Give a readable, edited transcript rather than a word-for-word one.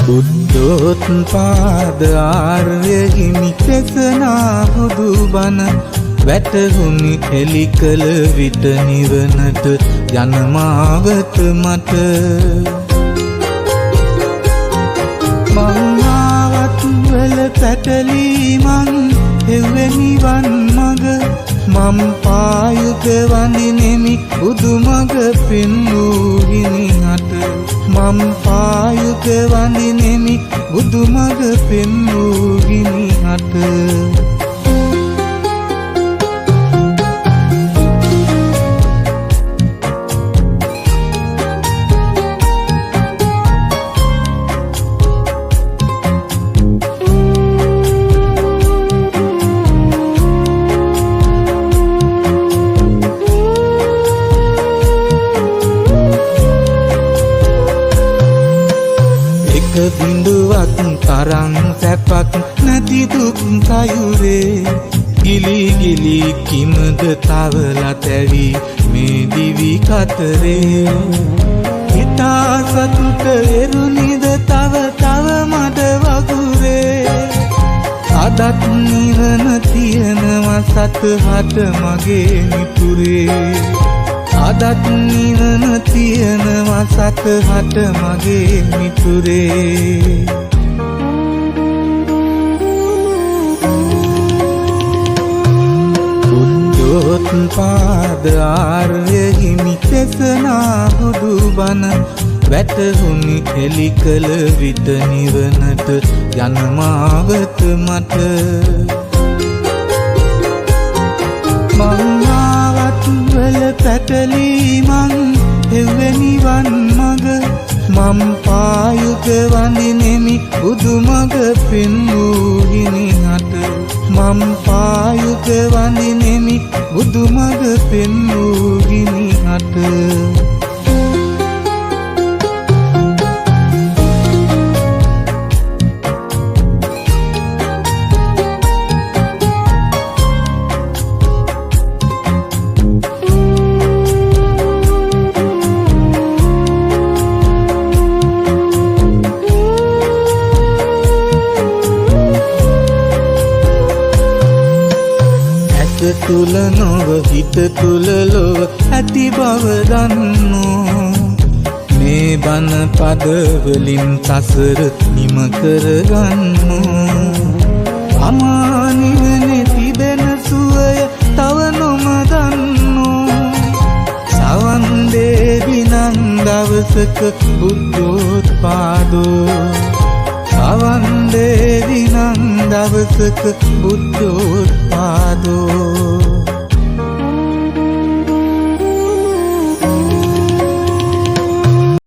බුද්ධෝත්පාද ආර්ය හිමි දෙසනා බුදු බණ වැටහුණි එලි කළ විට නිවනට යන මාවත මට මං ආවත් වල පැටලී මං හෙව්වේ නිවන් මග මම් පායුක වඳිනෙමි බුදු මග පෙන්වූ හිමිහට මම් පායුක වඳිනෙමි බුදු මග පෙන්වූ හිමිහට බිඳුවක් තරං සැපක් නැති දුක් කයුරේ ගිලි ගිලි කිමද තවලා තැවි මේ දිවි කතරේ හිතා සතුට එරුනිද තව තව මඩ වගුරේ අදත් නිවන තියෙනවා සතහට මගේ මිතුරේ අදත් නිවන තියෙනවා සතහට මගේ මිතුරේ බුද්ධෝත්පාද ආර්ය හිමි දෙසනා බුදු බණ වැටහුණි එලි කළ විට නිවනට යන මාවත මට වල පැටලී මං හෙව්වේ නිවන් මග මම් පායුක වඳිනෙමි බුදු මග පෙන්වූ හිමිහට මම් පායුක වඳිනෙමි බුදු මග පෙන්වූ හිමිහට තුල නොව හිත තුල ලොව ඇති බව දන්නෝ මේ බණ පද වලින් සසර නිම කරගන්නෝ අමා නිවනේ තිබෙන සුවය තව නොම දන්නෝ සවන් දේවි නම් දවසක බුද්ධෝත්පාදෝ සවන් දේවි නම් දවසක බුද්ධෝත්පාදෝ